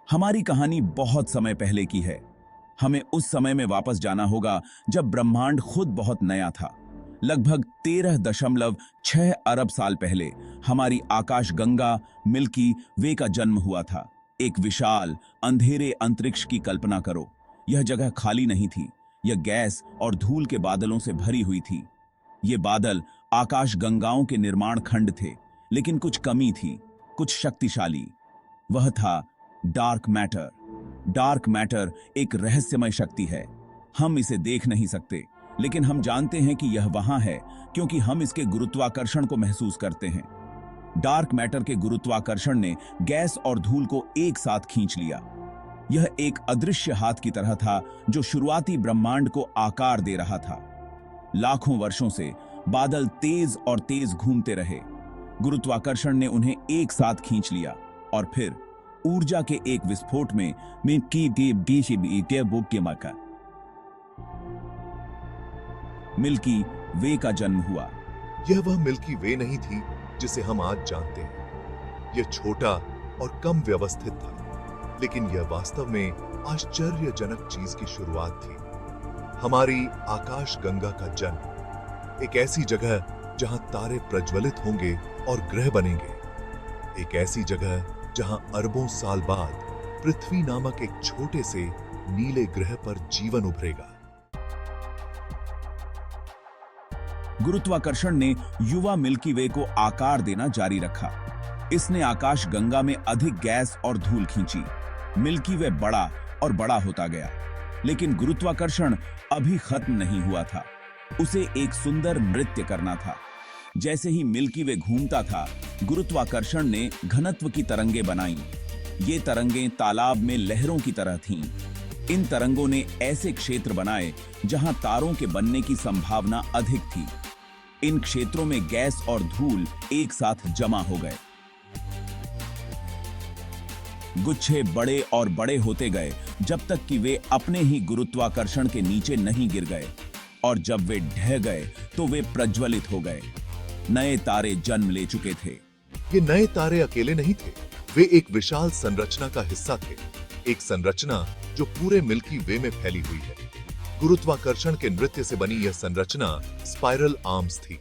हमारी कहानी बहुत समय पहले की है। हमें उस समय में वापस जाना होगा जब ब्रह्मांड खुद बहुत नया था। लगभग 13.6 अरब साल पहले हमारी आकाश गंगा मिल्की वे का जन्म हुआ था। एक विशाल अंधेरे अंतरिक्ष की कल्पना करो। यह जगह खाली नहीं थी। यह गैस और धूल के बादलों से भरी हुई थी। ये बादल आकाश गंगाओं के निर्माण खंड थे, लेकिन कुछ कमी थी, कुछ शक्तिशाली। वह था डार्क मैटर। डार्क मैटर एक रहस्यमय शक्ति है। हम इसे देख नहीं सकते, लेकिन हम जानते हैं कि यह वहां है क्योंकि हम इसके गुरुत्वाकर्षण को महसूस करते हैं। डार्क मैटर के गुरुत्वाकर्षण ने गैस और धूल को एक साथ खींच लिया। यह एक अदृश्य हाथ की तरह था जो शुरुआती ब्रह्मांड को आकार दे रहा था। लाखों वर्षों से बादल तेज और तेज घूमते रहे। गुरुत्वाकर्षण ने उन्हें एक साथ खींच लिया और फिर ऊर्जा के एक विस्फोट में मिल्की वे का जन्म हुआ। यह वह मिल्की वे नहीं थी जिसे हम आज जानते हैं। यह छोटा और कम व्यवस्थित था, लेकिन यह वास्तव में आश्चर्यजनक चीज की शुरुआत थी। हमारी आकाश गंगा का जन्म एक ऐसी जगह जहां तारे प्रज्वलित होंगे और ग्रह बनेंगे। एक ऐसी जगह जहां अरबों साल बाद पृथ्वी नामक एक छोटे से नीले ग्रह पर जीवन उभरेगा। गुरुत्वाकर्षण ने युवा मिल्की वे को आकार देना जारी रखा। इसने आकाश गंगा में अधिक गैस और धूल खींची। मिल्की वे बड़ा और बड़ा होता गया, लेकिन गुरुत्वाकर्षण अभी खत्म नहीं हुआ था। उसे एक सुंदर नृत्य करना था। जैसे ही मिल्की वे घूमता था, गुरुत्वाकर्षण ने घनत्व की तरंगें बनाईं। ये तरंगें तालाब में लहरों की तरह थीं। इन तरंगों ने ऐसे क्षेत्र बनाए जहां तारों के बनने की संभावना अधिक थी। इन क्षेत्रों में गैस और धूल एक साथ जमा हो गए। गुच्छे बड़े और बड़े होते गए जब तक कि वे अपने ही गुरुत्वाकर्षण के नीचे नहीं गिर गए, और जब वे ढह गए तो वे प्रज्वलित हो गए। नए तारे जन्म ले चुके थे। ये नए तारे अकेले नहीं थे, वे एक विशाल संरचना का हिस्सा थे। एक संरचना जो पूरे मिल्की वे में फैली हुई है। गुरुत्वाकर्षण के नृत्य से बनी यह संरचना स्पाइरल आर्म्स थी।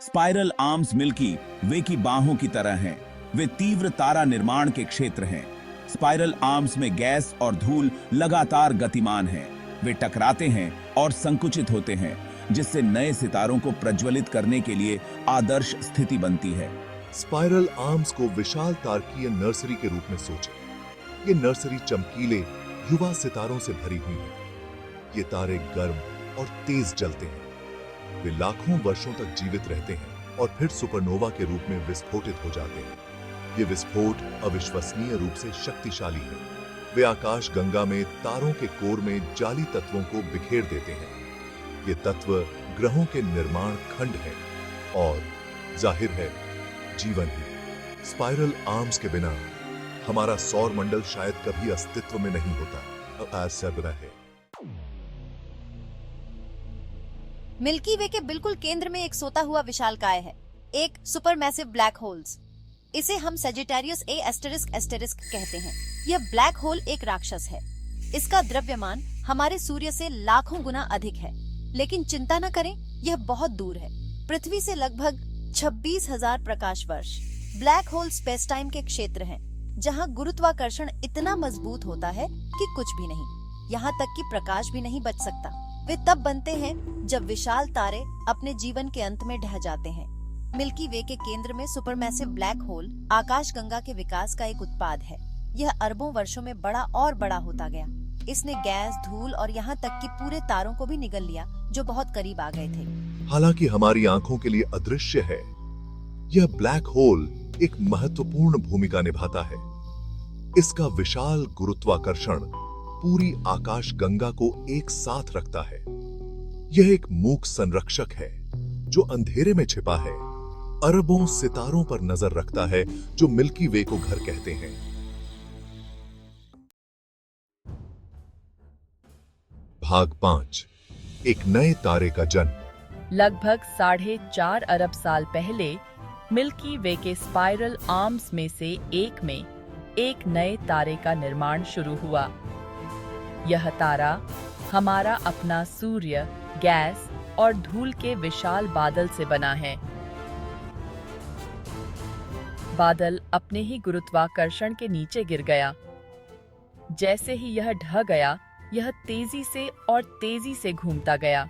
स्पाइरल आर्म्स मिल्की वे की बाहों की तरह हैं। वे तीव्र तारा निर्माण के क्षेत्र हैं। स्पाइरल आर्म्स में गैस और धूल लगातार गतिमान हैं। वे टकराते हैं और संकुचित होते हैं, जिससे नए सितारों को प्रज्वलित करने के लिए आदर्श स्थिति बनती है। स्पाइरल आर्म्स को विशाल तारकीय नर्सरी के रूप में सोचें। ये नर्सरी चमकीले युवा सितारों से भरी हुई है। ये तारे गर्म और तेज जलते हैं। वे लाखों वर्षों तक जीवित रहते हैं और फिर सुपरनोवा के रूप में विस्फोटित हो जाते हैं। ये विस्फोट अविश्वसनीय रूप से शक्तिशाली है। वे आकाश गंगा में तारों के कोर में जाली तत्वों को बिखेर देते हैं। ये तत्व ग्रहों के निर्माण खंड हैं और जाहिर है जीवन ही। स्पाइरल आर्म्स के बिना हमारा सौर मंडल शायद कभी अस्तित्व में नहीं होता। ऐसा है। मिल्की वे के बिल्कुल केंद्र में एक सोता हुआ विशालकाय है, एक सुपरमैसिव ब्लैक होल्स। इसे हम सेजिटेरियस ए एस्टेरिस्क एस्टेरिस्क कहते हैं। यह ब्लैक होल एक राक्षस है। इसका द्रव्यमान हमारे सूर्य से लाखों गुना अधिक है, लेकिन चिंता न करें, यह बहुत दूर है, पृथ्वी से लगभग 26,000 प्रकाश वर्ष। ब्लैक होल स्पेस टाइम के क्षेत्र हैं, जहां गुरुत्वाकर्षण इतना मजबूत होता है कि कुछ भी नहीं, यहाँ तक कि प्रकाश भी नहीं बच सकता। वे तब बनते हैं जब विशाल तारे अपने जीवन के अंत में ढह जाते हैं। मिल्की वे के केंद्र में सुपरमैसिव ब्लैक होल आकाश गंगा के विकास का एक उत्पाद है। यह अरबों वर्षों में बड़ा और बड़ा होता गया। इसने गैस, धूल और यहाँ तक कि पूरे तारों को भी निगल लिया जो बहुत करीब आ गए थे। हालांकि हमारी आंखों के लिए अदृश्य है, यह ब्लैक होल एक महत्वपूर्ण भूमिका निभाता है। इसका विशाल गुरुत्वाकर्षण पूरी आकाश गंगा को एक साथ रखता है। यह एक मूक संरक्षक है जो अंधेरे में छिपा है, अरबों सितारों पर नजर रखता है जो मिल्की वे को घर कहते हैं। भाग 5, एक नए तारे का जन्म। लगभग 4.5 अरब साल पहले मिल्की वे के स्पाइरल आर्म्स में से एक में एक नए तारे का निर्माण शुरू हुआ। यह तारा हमारा अपना सूर्य गैस और धूल के विशाल बादल से बना है। बादल अपने ही गुरुत्वाकर्षण के नीचे गिर गया। जैसे ही यह ढह गया, यह तेजी से और तेजी से घूमता गया।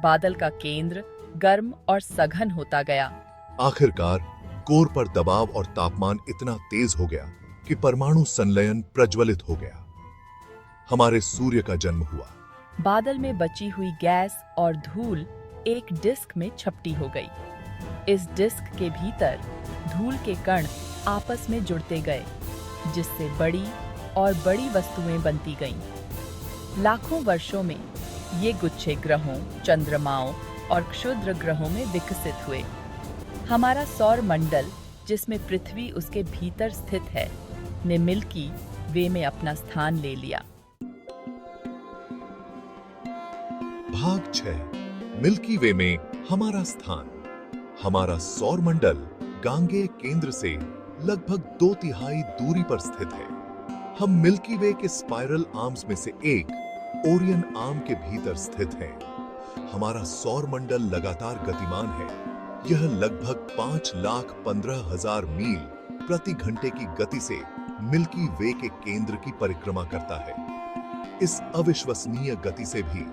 बादल का केंद्र गर्म और सघन होता गया। आखिरकार कोर पर दबाव और तापमान इतना तेज हो गया कि परमाणु संलयन प्रज्वलित हो गया। हमारे सूर्य का जन्म हुआ। बादल में बची हुई गैस और धूल एक डिस्क में छपटी हो गई। इस डिस्क के भीतर धूल के कण आपस में जुड़ते गए, जिससे बड़ी और बड़ी वस्तुएं बनती गईं। लाखों वर्षों में ये गुच्छे ग्रहों, चंद्रमाओं और क्षुद्र ग्रहों में विकसित हुए। हमारा सौर मंडल, जिसमें पृथ्वी उसके भीतर स्थित है, ने मिल्की वे में अपना स्थान ले लिया। भाग 6 मिल्की वे में हमारा स्थान। हमारा सौर मंडल गांगेय केंद्र से लगभग 2/3 दूरी पर स्थित है। हम मिल्की वे के स्पाइरल आर्म्स में से एक ओरियन आर्म के भीतर स्थित हैं। हमारा सौर मंडल लगातार गतिमान है। यह लगभग 5,15,000 मील प्रति घंटे की गति से मिल्की वे के केंद्र की परिक्रमा करता है। इस अविश्वसनीय गति से भी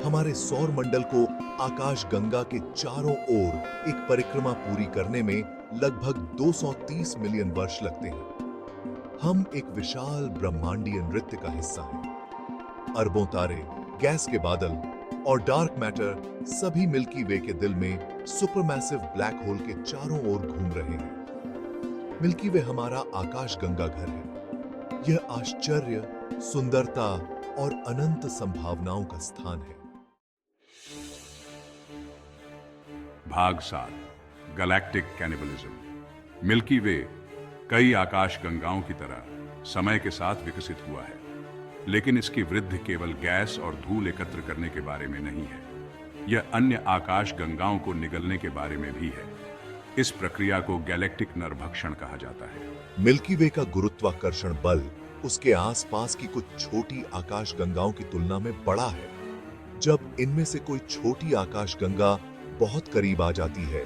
हमारे सौर मंडल को आकाशगंगा के चारों ओर एक परिक्रमा पूरी करने में लगभग 230 मिलियन वर्ष लगते हैं। हम एक विशाल ब्रह्मांडीय नृत्य का हिस्सा हैं। अरबों तारे, गैस के बादल और डार्क मैटर सभी मिल्की वे के दिल में सुपरमैसिव ब्लैक होल के चारों ओर घूम रहे हैं। मिल्की वे हमारा आकाशगंगा घर है। यह आश्चर्य, सुंदरता और अनंत संभावनाओं का स्थान है। भाग 7 गैलेक्टिक कैनिबलिज्म। मिल्की वे कई आकाश गंगाओं की तरह समय के साथ विकसित हुआ है, लेकिन इसकी वृद्धि केवल गैस और धूल एकत्र करने के बारे में नहीं है। यह अन्य आकाश गंगाओं को निगलने के बारे में भी है। इस प्रक्रिया को गैलेक्टिक नरभक्षण कहा जाता है। मिल्की वे का गुरुत्वाकर्षण बल उसके आसपास की कुछ छोटी आकाशगंगाओं की तुलना में बड़ा है। जब इनमें से कोई छोटी आकाशगंगा बहुत करीब आ जाती है,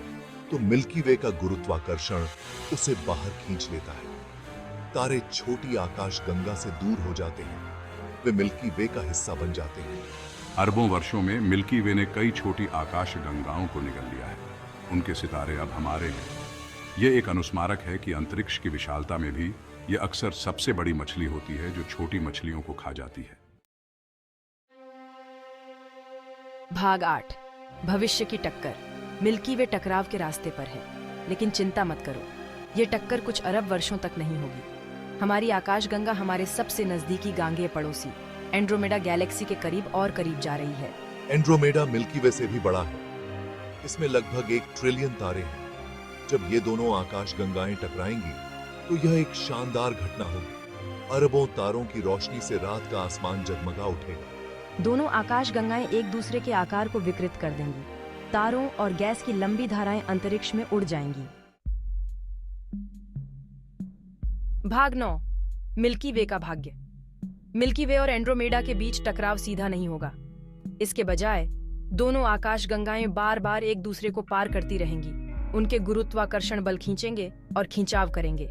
तो मिल्की वे का गुरुत्वाकर्षण उसे बाहर खींच लेता है। तारे छोटी आकाशगंगा से दूर हो जाते हैं, वे मिल्की वे का हिस्सा बन जाते हैं। अरबों वर्षों में मिल्की वे ने कई छोटी आकाश गंगाओं को निगल लिया है। उनके सितारे अब हमारे हैं। यह एक अनुस्मारक है कि अंतरिक्ष की विशालता में भी यह अक्सर सबसे बड़ी मछली होती है जो छोटी मछलियों को खा जाती है। भाग 8 भविष्य की टक्कर। मिल्की वे टकराव के रास्ते पर है, लेकिन चिंता मत करो, ये टक्कर कुछ अरब वर्षों तक नहीं होगी। हमारी आकाशगंगा हमारे सबसे नजदीकी गांगेय पड़ोसी एंड्रोमेडा गैलेक्सी के करीब और करीब जा रही है। एंड्रोमेडा मिल्की वे से भी बड़ा है। इसमें लगभग 1 ट्रिलियन तारे हैं। जब ये दोनों आकाशगंगाएं टकराएंगी, तो यह एक शानदार घटना होगी। अरबों तारों की रोशनी से रात का आसमान जगमगा उठेगा। दोनों आकाशगंगाएं एक दूसरे के आकार को विकृत कर देंगी। तारों और गैस की लंबी धाराएं अंतरिक्ष में उड़ जाएंगी। भाग 9 मिल्की वे का भाग्य। मिल्की वे और एंड्रोमेडा के बीच टकराव सीधा नहीं होगा। इसके बजाय दोनों आकाशगंगाएं बार बार एक दूसरे को पार करती रहेंगी। उनके गुरुत्वाकर्षण बल खींचेंगे और खिंचाव करेंगे।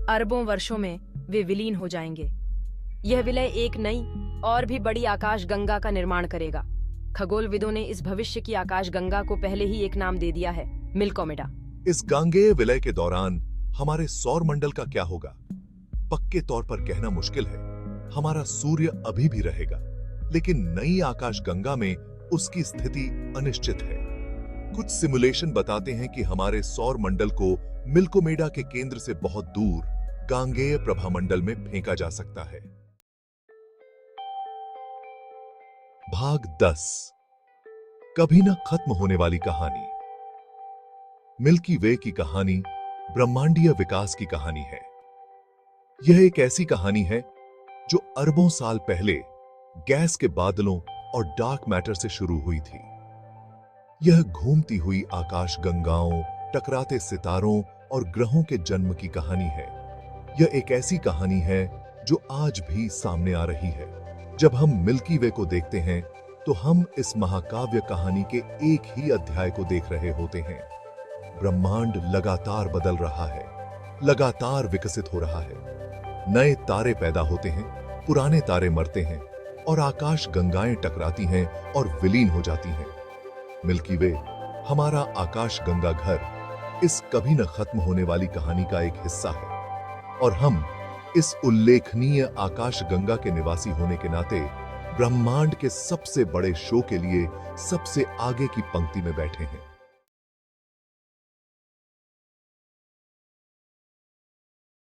अरबों वर्षों में वे विलीन हो जाएंगे। यह विलय एक नई और भी बड़ी आकाशगंगा का निर्माण करेगा। खगोलविदों ने इस भविष्य की आकाशगंगा को पहले ही एक नाम दे दिया है, मिल्कोमेडा। इस गांगेय विलय के दौरान हमारे सौर मंडल का क्या होगा, पक्के तौर पर कहना मुश्किल है। हमारा सूर्य अभी भी रहेगा, लेकिन नई आकाशगंगा में उसकी स्थिति अनिश्चित है। कुछ सिमुलेशन बताते हैं कि हमारे सौर मंडल को मिल्कोमेडा के केंद्र से बहुत दूर गांगेय प्रभामंडल में फेंका जा सकता है। भाग 10 कभी न खत्म होने वाली कहानी। मिल्की वे की कहानी ब्रह्मांडीय विकास की कहानी है। यह एक ऐसी कहानी है जो अरबों साल पहले गैस के बादलों और डार्क मैटर से शुरू हुई थी। यह घूमती हुई आकाशगंगाओं टकराते सितारों और ग्रहों के जन्म की कहानी है। यह एक ऐसी कहानी है जो आज भी सामने आ रही है। जब हम मिल्की वे को देखते हैं तो हम इस महाकाव्य कहानी के एक ही अध्याय को देख रहे होते हैं। ब्रह्मांड लगातार बदल रहा है, लगातार विकसित हो रहा है। नए तारे पैदा होते हैं, पुराने तारे मरते हैं और आकाश गंगाएं टकराती हैं और विलीन हो जाती हैं। मिल्की वे हमारा आकाश गंगा घर इस कभी न खत्म होने वाली कहानी का एक हिस्सा है और हम इस उल्लेखनीय आकाश गंगा के निवासी होने के नाते ब्रह्मांड के सबसे बड़े शो के लिए सबसे आगे की पंक्ति में बैठे हैं।